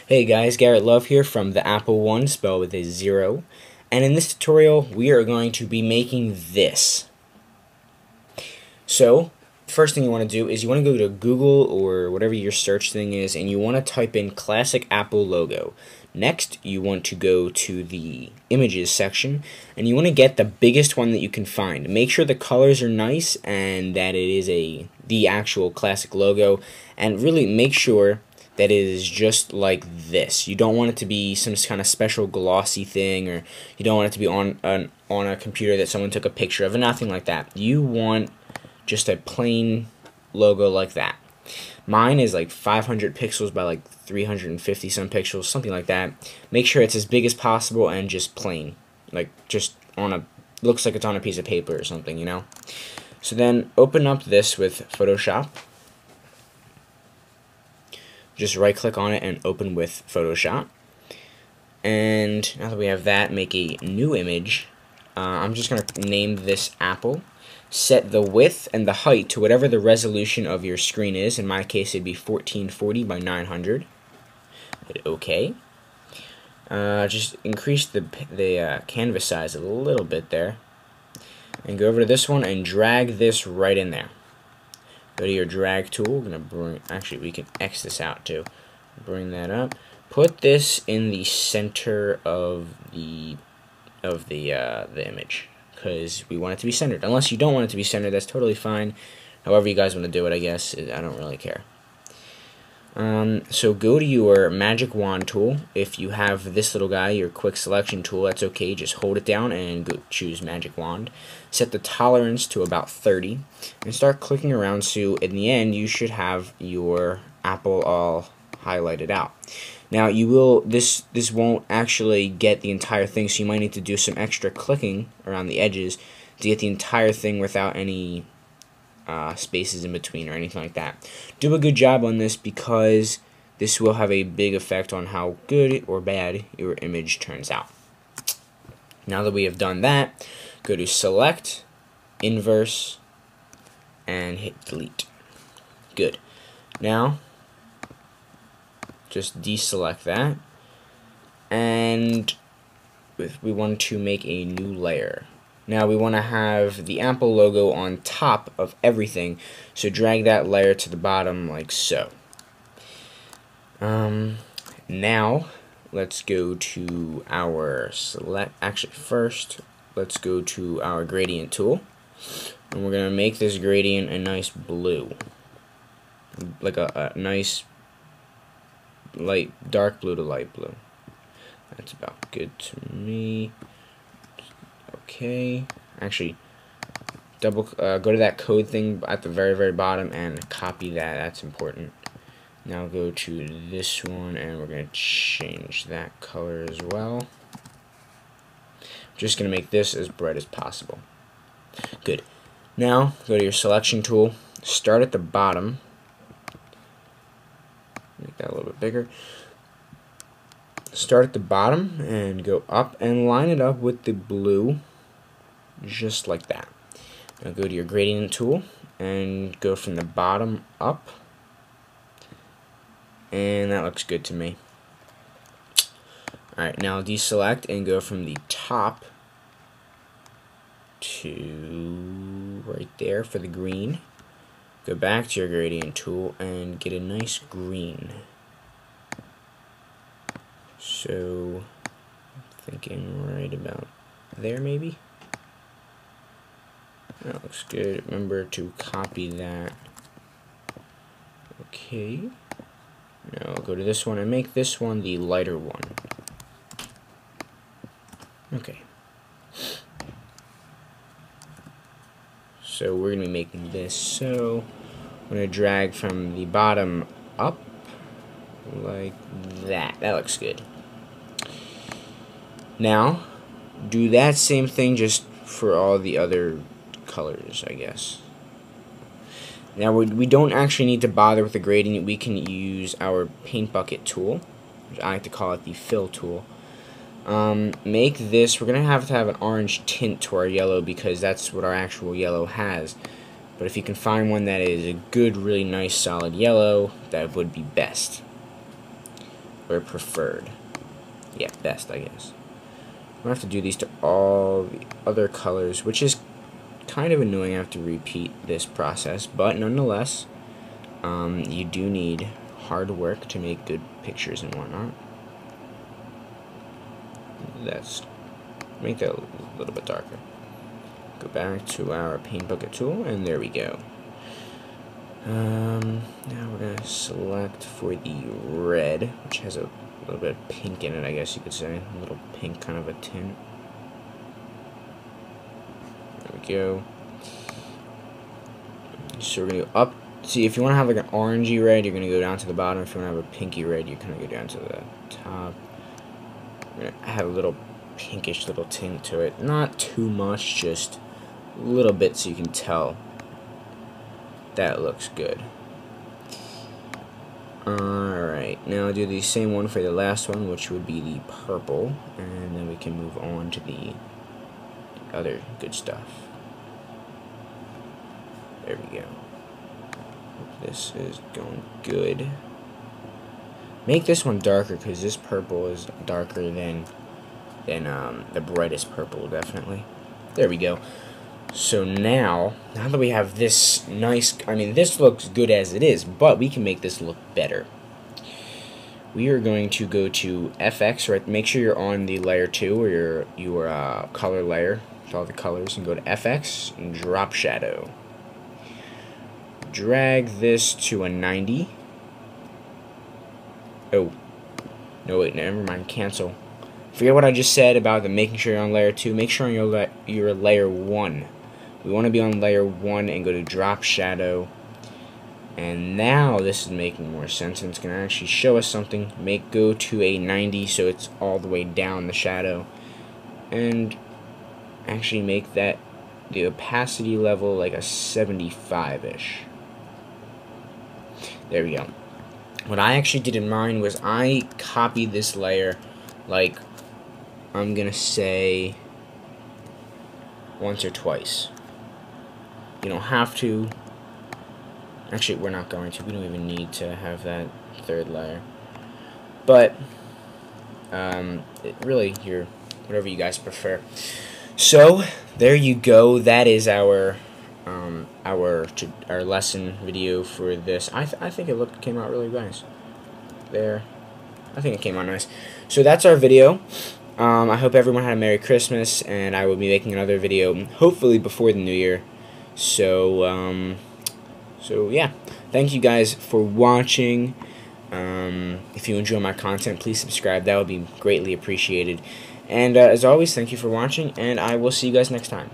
Hey guys, Garrett Love here from the Apple One, spelled with a 0. And in this tutorial, we are going to be making this. So, first thing you want to do is you want to go to Google or whatever your search thing is, and you want to type in classic Apple logo. Next, you want to go to the images section, and you want to get the biggest one that you can find. Make sure the colors are nice and that it is the actual classic logo, and really make sure that it is just like this. You don't want it to be some kind of special glossy thing, or you don't want it to be on a computer that someone took a picture of, and nothing like that. You want just a plain logo like that. Mine is like 500 pixels by like 350 some pixels, something like that. Make sure it's as big as possible and just plain, like just looks like it's on a piece of paper or something, you know. So then open up this with Photoshop. Just right click on it and open with Photoshop. And now that we have that, make a new image. I'm just going to name this Apple. Set the width and the height to whatever the resolution of your screen is. In my case, it'd be 1440 by 900. Hit OK. Just increase the canvas size a little bit there. And go over to this one and drag this right in there. Go to your drag tool. We're gonna actually, we can X this out too. Bring that up. Put this in the center of the image, because we want it to be centered. Unless you don't want it to be centered, that's totally fine. However you guys want to do it, I guess. I don't really care. So go to your magic wand tool. If you have this little guy, your quick selection tool, that's okay. Just hold it down and go choose magic wand. Set the tolerance to about 30 and start clicking around, so in the end you should have your Apple all highlighted out. Now this won't actually get the entire thing, so you might need to do some extra clicking around the edges to get the entire thing without any spaces in between or anything like that. Do a good job on this, because this will have a big effect on how good or bad your image turns out. Now that we have done that, go to Select, Inverse, and hit Delete. Good. Now, just deselect that, and we want to make a new layer. Now we want to have the Apple logo on top of everything, so drag that layer to the bottom like so. Now let's go to our first let's go to our gradient tool, and we're going to make this gradient a nice blue, like a nice dark blue to light blue. That's about good to me. Okay, actually, go to that code thing at the very bottom and copy that. That's important. Now go to this one, and we're going to change that color as well. Just going to make this as bright as possible. Good. Now go to your selection tool. Start at the bottom. Make that a little bit bigger. Start at the bottom and go up and line it up with the blue, just like that. Now go to your gradient tool and go from the bottom up, and that looks good to me. Alright, now deselect and go from the top to right there for the green. Go back to your gradient tool and get a nice green. So, I'm thinking right about there maybe. That looks good. Remember to copy that. Okay. Now go to this one and make this one the lighter one. Okay. So we're going to be making this. So I'm going to drag from the bottom up like that. That looks good. Now, do that same thing just for all the other colors, I guess. Now, we don't actually need to bother with the gradient. We can use our paint bucket tool, which I like to call it the fill tool. Make this, we're going to have an orange tint to our yellow, because that's what our actual yellow has. But if you can find one that is a good, really nice, solid yellow, that would be best. or preferred. Yeah, best, I guess. I'm gonna have to do these to all the other colors, which is kind of annoying. I have to repeat this process, but nonetheless, you do need hard work to make good pictures and whatnot. Make that a little bit darker. Go back to our paint bucket tool, and there we go. Now we're gonna select for the red, which has a little bit of pink in it, I guess you could say. A little pink kind of a tint. There we go. So we're gonna go up. See, if you want to have like an orangey red, you're gonna go down to the bottom. If you want to have a pinky red, you kind of go down to the top. We're gonna have a little pinkish little tint to it. Not too much, just a little bit so you can tell that looks good. Alright, now I'll do the same one for the last one, which would be the purple, and then we can move on to the other good stuff. There we go. Hope this is going good. Make this one darker, because this purple is darker than the brightest purple, definitely. There we go. So now that we have this nice, I mean, this looks good as it is, but we can make this look better. We are going to go to FX, right? Make sure you're on the layer 2 or your color layer with all the colors, and go to FX and drop shadow. Drag this to a 90. Oh, no, wait, never mind, cancel. Forget what I just said about the making sure you're on layer 2. Make sure you're layer 1. We want to be on layer 1 and go to drop shadow. And now this is making more sense, and it's going to actually show us something. Go to a 90 so it's all the way down the shadow. And actually make that the opacity level like a 75-ish. There we go. What I actually did in mine was I copied this layer, like, I'm gonna say once or twice. You don't have to. Actually, we're not going to. We don't even need to have that third layer. But really, whatever you guys prefer. So there you go. That is our lesson video for this. I think it came out really nice. There, I think it came out nice. So that's our video. I hope everyone had a Merry Christmas, and I will be making another video hopefully before the New Year. So yeah, thank you guys for watching. If you enjoy my content, please subscribe. That would be greatly appreciated. And as always, thank you for watching, and I will see you guys next time.